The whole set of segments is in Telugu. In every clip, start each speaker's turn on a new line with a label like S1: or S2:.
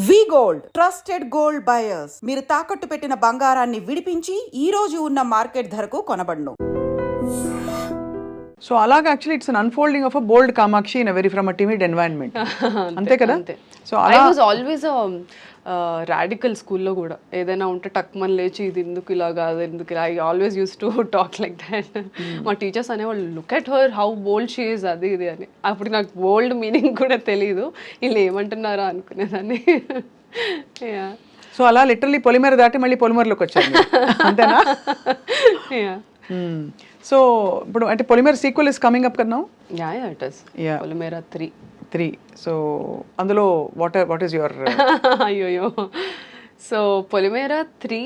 S1: వి గోల్డ్ ట్రస్టెడ్ గోల్డ్ బయర్స్ మీరు తాకట్టు పెట్టిన బంగారాన్ని విడిపించి ఈ రోజు ఉన్న మార్కెట్ ధరకు కొనబడును.
S2: సో అలాగా actually it's an unfolding of a bold Kamakshi in a very from a timid environment. అంతే కదా? So
S3: I was always radical స్కూల్లో కూడా ఏదైనా ఉంటే టక్మన్ లేచి ఇది ఎందుకు ఇలా కాదు ఎందుకు ఇలా, I always use to talk like that. మా టీచర్స్ అనేవాళ్ళు look at her how bold she is అది ఇది అని. అప్పుడు నాకు బోల్డ్ మీనింగ్ కూడా తెలీదు, వీళ్ళు ఏమంటున్నారా అనుకునేదాన్ని.
S2: సో అలా లిటరలీ పొలిమేర దాటి మళ్ళీ పొలిమేరలోకి వచ్చారు అంతేనా? సో ఇప్పుడు అంటే పొలిమేర సీక్వెల్ ఇస్ కమింగ్ అప్ కదా?
S3: Yeah it is Polimera 3.
S2: So అందులో వాట్ ఈస్ యువర్
S3: అయ్యోయ్యో. సో పొలిమేర 3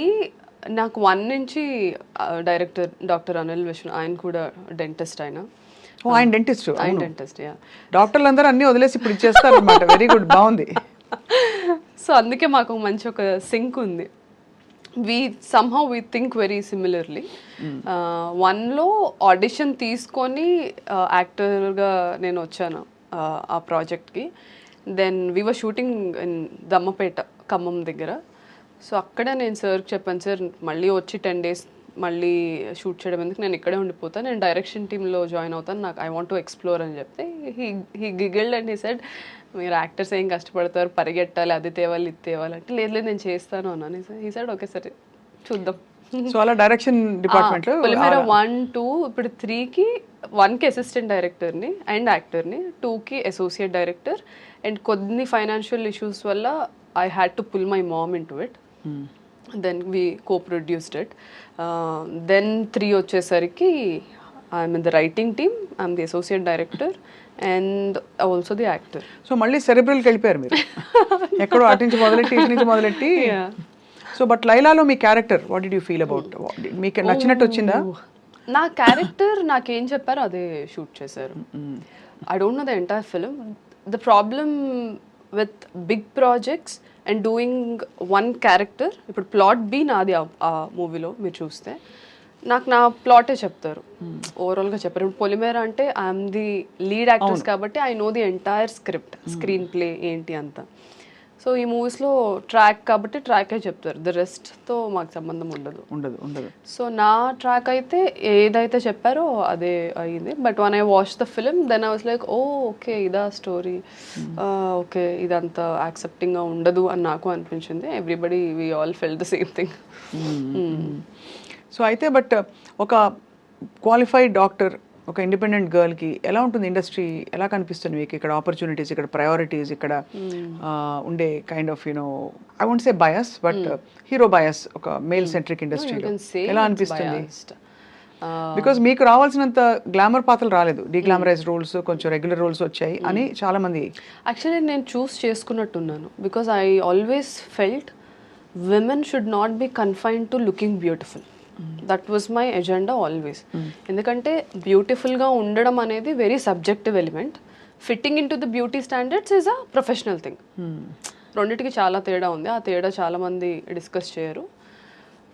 S3: నాకు 1 నుంచి డైరెక్టర్ డాక్టర్ అనిల్ విష్ణు, ఆయన కూడా డెంటిస్ట్. ఆయన
S2: డెంటిస్ట్.
S3: ఆయన డెంటిస్ట్. యా,
S2: డాక్టర్లు అందరూ అన్ని వదిలేసి ఇప్పుడు ఇచ్చేస్తారు అనమాట. వెరీ గుడ్, బాగుంది.
S3: సో అందుకే మాకు మంచి ఒక సింక్ ఉంది. somehow we think very similarly. 1లో ఆడిషన్ తీసుకొని యాక్టర్గా నేను వచ్చాను ఆ ప్రాజెక్ట్కి. Then we were shooting in Dammapeta, Khammam దగ్గర. సో అక్కడ నేను సార్కి చెప్పాను, సార్ మళ్ళీ వచ్చి 10 days మళ్ళీ షూట్ చేయడం ఎందుకు, నేను ఇక్కడే ఉండిపోతాను, నేను డైరెక్షన్ టీంలో జాయిన్ అవుతాను, నాకు ఐ వాంట్ టు ఎక్స్ప్లోర్ అని చెప్తే హీ గిగిల్డ్ అండ్ హీ సెడ్, మీరు యాక్టర్స్ ఏం కష్టపడతారు, పరిగెట్టాలి, అది తేవాలి ఇది తేవాలి అంటే, లేదు లేదు నేను చేస్తాను అన్నాను. హీ సెడ్ ఓకే సరే చూద్దాం.
S2: సో అలా డైరెక్షన్ డిపార్ట్మెంట్ లో
S3: పొలిమేర 1, 2 ఇప్పుడు 3కి 1కి అసిస్టెంట్ డైరెక్టర్ని అండ్ యాక్టర్ని, 2కి అసోసియేట్ డైరెక్టర్. అండ్ కొన్ని ఫైనాన్షియల్ ఇష్యూస్ వల్ల I had to pull my mom into it. Then we co-produced it. Then 3 వచ్చేసరికి I'm in the writing team, I'm the associate director and also the actor.
S2: So మళ్ళీ సెరెబ్రల్కి వెళ్ళిపోయారు మీరు. ఎక్కడో అటు నుంచి మొదలెట్టి ఇటు నుంచి మొదలెట్టి. సో బట్ లైలాలో మీ character what did you feel about? మీకు నచ్చినట్టు వచ్చిందా?
S3: నా క్యారెక్టర్ నాకేం చెప్పారో అదే షూట్ చేశారు. I don't know the entire film. The problem with big projects and doing one character, ఇప్పుడు ప్లాట్ బి నాది ఆ మూవీలో మీరు చూస్తే, నాకు నా ప్లాటే చెప్తారు, ఓవరాల్గా చెప్పారు. ఇప్పుడు పొలిమేర అంటే ఐఎమ్ ది లీడ్ యాక్టర్స్ కాబట్టి I know the entire script, screen play ఏంటి అంతా. సో ఈ మూవీస్లో ట్రాక్ కాబట్టి ట్రాకే చెప్తారు, ద రెస్ట్తో మాకు సంబంధం ఉండదు. సో నా ట్రాక్ అయితే ఏదైతే చెప్పారో అదే అయ్యింది. But when I watch the film then I was like, oh okay ఇదా స్టోరీ, ఓకే ఇదంతా యాక్సెప్టింగ్గా ఉండదు అని నాకు అనిపించింది. Everybody we all felt the same thing.
S2: So అయితే బట్ ఒక క్వాలిఫైడ్ డాక్టర్, ఒక ఇండిపెండెంట్ గర్ల్కి ఎలా ఉంటుంది ఇండస్ట్రీ, ఎలా కనిపిస్తుంది మీకు? ఇక్కడ ఆపర్చునిటీస్, ఇక్కడ ప్రయారిటీస్, ఇక్కడ ఉండే kind of you know I won't say bias but hero bias ఒక మేల్ సెంట్రిక్ ఇండస్ట్రీలో ఎలా అనిపిస్తుంది? బికాజ్ మీకు రావాల్సినంత గ్లామర్ పాత్రలు రాలేదు, డీగ్లామరైజ్ రోల్స్, కొంచెం రెగ్యులర్ రోల్స్ వచ్చాయి అని చాలా మంది.
S3: యాక్చువల్లీ నేను చూస్ చేసుకున్నట్టున్నాను, because I always felt women should not be confined to looking beautiful. That was my agenda always. ఎందుకంటే బ్యూటిఫుల్గా ఉండడం అనేది very subjective element. Fitting into the beauty standards is a professional thing. రెండింటికి చాలా తేడా ఉంది, ఆ తేడా చాలామంది డిస్కస్ చేయరు.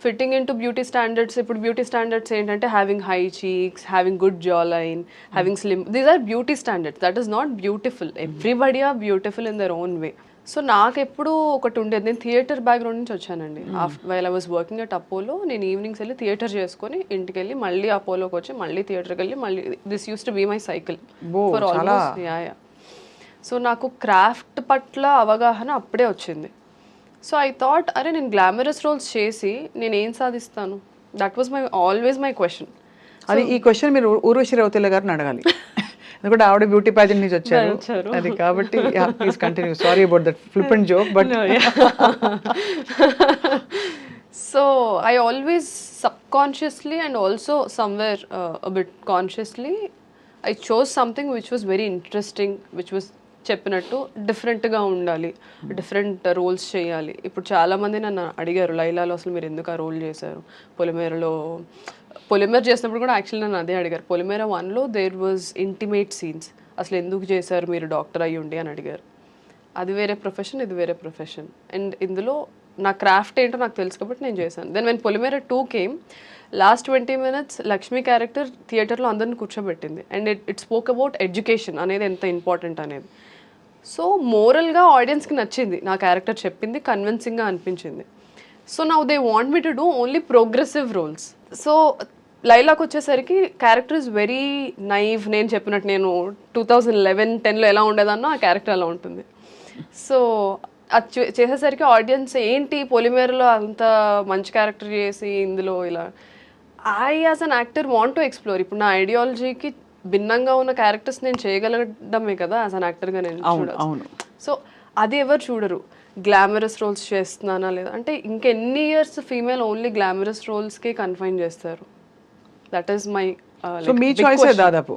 S3: Fitting into beauty standards, ఇప్పుడు బ్యూటీ స్టాండర్డ్స్ ఏంటంటే having high cheeks, having good jaw line, having slim, these are beauty standards. That is not beautiful. Everybody are beautiful in their own way. So నాకు ఎప్పుడు ఒకటి ఉండేది, నేను థియేటర్ బ్యాక్గ్రౌండ్ నుంచి వచ్చానండి. While I was working at Apollo, నేను ఈవినింగ్స్ వెళ్ళి థియేటర్ చేసుకొని ఇంటికి వెళ్ళి మళ్ళీ అపోలోకి వచ్చి మళ్ళీ థియేటర్కి వెళ్ళి మళ్ళీ, this used to be my cycle for almost. Yeah. So నాకు క్రాఫ్ట్ పట్ల అవగాహన అప్పుడే వచ్చింది. సో ఐ థాట్, అరే నేను గ్లామరస్ రోల్స్ చేసి నేను ఏం సాధిస్తాను? That was my always my question.
S2: అది ఈ క్వశ్చన్ మీరు ఊర్వశి రౌతేలా గారిని అడగాలి, ఎందుకంటే ఆవిడ బ్యూటీ ప్యాజెంట్ నుంచి వచ్చారు అది కాబట్టి. Please continue. Sorry about that flippant joke but
S3: so I always subconsciously and also somewhere a bit consciously I chose something which was very interesting, which was చెప్పినట్టు డిఫరెంట్గా ఉండాలి, డిఫరెంట్ రోల్స్ చేయాలి. ఇప్పుడు చాలామంది నన్ను అడిగారు, లైలాలో అసలు మీరు ఎందుకు ఆ రోల్ చేశారు, పొలిమేర చేసినప్పుడు కూడా యాక్చువల్లీ నన్ను అదే అడిగారు. పొలిమేర 1లో దేర్ వాజ్ ఇంటిమేట్ సీన్స్, అసలు ఎందుకు చేశారు మీరు డాక్టర్ అయ్యి ఉండి అని అడిగారు. అది వేరే ప్రొఫెషన్, ఇది వేరే ప్రొఫెషన్. అండ్ ఇందులో నా క్రాఫ్ట్ ఏంటో నాకు తెలుసు కాబట్టి నేను చేశాను. Then when Polimera 2 came, last 20 minutes Lakshmi character థియేటర్లో అందరిని కూర్చోబెట్టింది. And it spoke about education అనేది ఎంత ఇంపార్టెంట్ అనేది. సో మోరల్గా ఆడియన్స్కి నచ్చింది నా క్యారెక్టర్, చెప్పింది కన్విన్సింగ్గా అనిపించింది. So now they want me to do only progressive roles. So లైలాకి వచ్చేసరికి క్యారెక్టర్ ఇస్ వెరీ నైవ్. నేను చెప్పినట్టు నేను 2011-10లో ఎలా ఉండేదన్నో ఆ క్యారెక్టర్ అలా ఉంటుంది. సో అది చేసేసరికి ఆడియన్స్ ఏంటి పొలిమేరలో అంత మంచి క్యారెక్టర్ చేసి ఇందులో ఇలా, I as an actor want to explore. ఇప్పుడు నా ఐడియాలజీకి భిన్నంగా ఉన్న క్యారెక్టర్స్ నేను చేయగలగడమే కదా యాజ్ అన్ యాక్టర్గా నేను చూడాలి. సో అది ఎవరు చూడరు. గ్లామరస్ రోల్స్ చేస్తున్నానా లేదా అంటే ఇంకెన్ని ఇయర్స్ ఫీమేల్ ఓన్లీ గ్లామరస్ రోల్స్కి కన్ఫైన్ చేస్తారు. దట్ ఈస్ మై
S2: మీ చాయిస్ దాదాపు.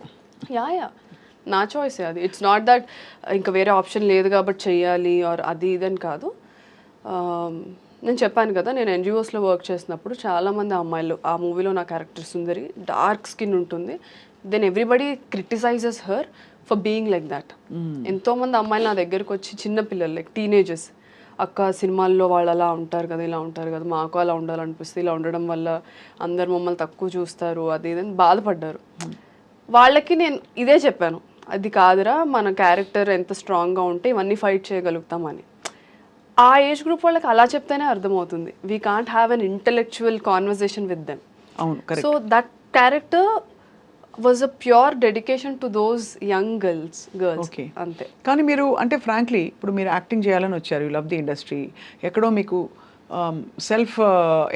S3: యా నా చాయిసే అది. ఇట్స్ నాట్ దట్ ఇంకా వేరే ఆప్షన్ లేదు కాబట్టి చెయ్యాలి ఆర్ అది ఇదని కాదు. నేను చెప్పాను కదా, నేను ఎన్జిఓస్లో వర్క్ చేసినప్పుడు చాలామంది అమ్మాయిలు, ఆ మూవీలో నా క్యారెక్టర్ సుందరి డార్క్ స్కిన్ ఉంటుంది, then everybody criticizes her for being like that. ఎంతోమంది అమ్మాయిలు నా దగ్గరకు వచ్చి చిన్న పిల్లలు లైక్ టీనేజర్స్, అక్క సినిమాల్లో వాళ్ళు అలా ఉంటారు కదా, ఇలా ఉంటారు కదా, మాకు అలా ఉండాలనిపిస్తుంది, ఇలా ఉండడం వల్ల అందరు మమ్మల్ని తక్కువ చూస్తారు అది ఇదని బాధపడ్డారు. వాళ్ళకి నేను ఇదే చెప్పాను, అది కాదురా మన క్యారెక్టర్ ఎంత స్ట్రాంగ్గా ఉంటే ఇవన్నీ ఫైట్ చేయగలుగుతామని. ఆ ఏజ్ గ్రూప్ వాళ్ళకి అలా చెప్తేనే అర్థమవుతుంది. We can't have an intellectual conversation with them. So that character was a pure dedication to those young girls.
S2: Okay,
S3: అంతే.
S2: కానీ మీరు అంటే ఫ్రాంక్లీ ఇప్పుడు మీరు యాక్టింగ్ చేయాలని వచ్చారు, యూ లవ్ ది ఇండస్ట్రీ, ఎక్కడో మీకు సెల్ఫ్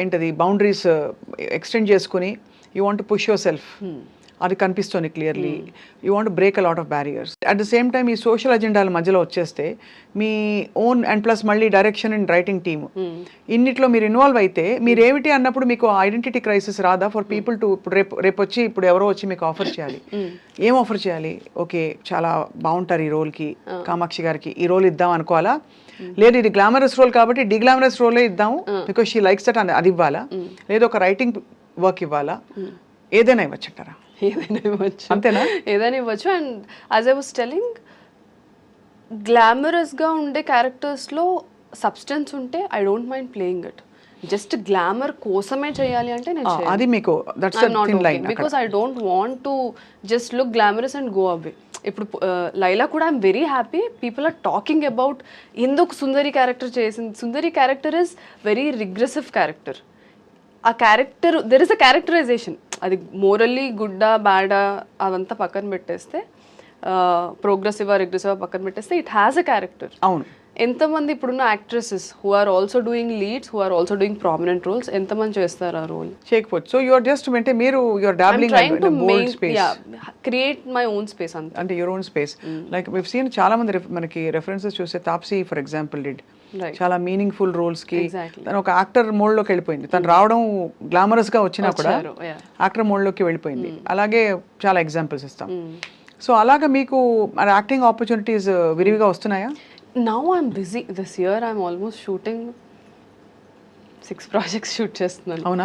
S2: ఏంటది బౌండరీస్ ఎక్స్టెండ్ చేసుకుని you want push your self, అది కనిపిస్తుంది clearly. You want break a lot of barriers. At the same time ఈ సోషల్ అజెండాల మధ్యలో వచ్చేస్తే మీ ఓన్ అండ్ ప్లస్ మళ్ళీ డైరెక్షన్ అండ్ రైటింగ్ టీమ్ ఇన్నిట్లో మీరు ఇన్వాల్వ్ అయితే మీరేమిటి అన్నప్పుడు మీకు ఐడెంటిటీ క్రైసిస్ రాదా ఫర్ పీపుల్ టు? ఇప్పుడు రేపు వచ్చి ఇప్పుడు ఎవరో వచ్చి మీకు ఆఫర్ చేయాలి, ఏం ఆఫర్ చేయాలి? ఓకే చాలా బాగుంటారు ఈ రోల్కి, కామాక్షి గారికి ఈ రోల్ ఇద్దాం అనుకోవాలా? లేదు ఇది గ్లామరస్ రోల్ కాబట్టి డిగ్లామరస్ రోలే ఇద్దాము బికాస్ షీ లైక్స్ దట్ అది ఇవ్వాలా? లేదు ఒక రైటింగ్ వర్క్ ఇవ్వాలా? ఏదైనా ఇవ్వచ్చంటారా?
S3: ఏదైనా ఇవ్వచ్చు,
S2: అంతేనా?
S3: ఏదైనా ఇవ్వచ్చు. And as I was telling, గ్లామరస్గా ఉండే క్యారెక్టర్స్లో సబ్స్టెన్స్ ఉంటే I don't mind playing it. Just glamour కోసమే చేయాలి అంటే నేను
S2: అది మీకు that's the thin line,
S3: because I don't want to just look glamorous and go away. ఇప్పుడు లైలా కూడా I'm very happy people are talking about ఎందుకు సుందరి క్యారెక్టర్ చేసింది. Sundari character is very regressive character. ఆ character there is a characterisation. అది మోరల్లీ గుడ్డా బ్యాడా అదంతా పక్కన పెట్టేస్తే, ప్రోగ్రెసివా రిగ్రెసివా పక్కన పెట్టేస్తే ఇట్ హ్యాస్ అ క్యారెక్టర్.
S2: అవును.
S3: ఎంతమంది ఇప్పుడున్న actresses who are also doing leads, who are also doing prominent roles, ఎంతమంది చేస్తారు ఆ రోల్?
S2: చేయకపోవచ్చు. సో యు ఆర్ జస్ట్ అంటే మీరు you are dabbling in the bold space,
S3: create my own space అంతే.
S2: అంటే your own space. Like we seen చాలా మంది మనకి రెఫరెన్సెస్ చూస్తే తాప్సీ ఫర్ ఎగ్జాంపుల్ డిడ్ చాలా మీనింగ్ఫుల్ రోల్స్ కి తను ఒక యాక్టర్ మోడ్ లోకి వెళ్ళిపోయింది. తను రావడం గ్లామరస్ గా వచ్చినా కూడా యాక్టర్ మోడ్ లోకి వెళ్ళిపోయింది. అలాగే చాలా ఎగ్జాంపుల్స్ ఇస్తాం. సో అలాగా మీకు యాక్టింగ్ ఆపర్చునిటీస్ విరివిగా వస్తున్నాయా?
S3: Now I'm busy. This year I'm almost shooting 6 projects shoot చేస్తున్నాను.
S2: అవునా?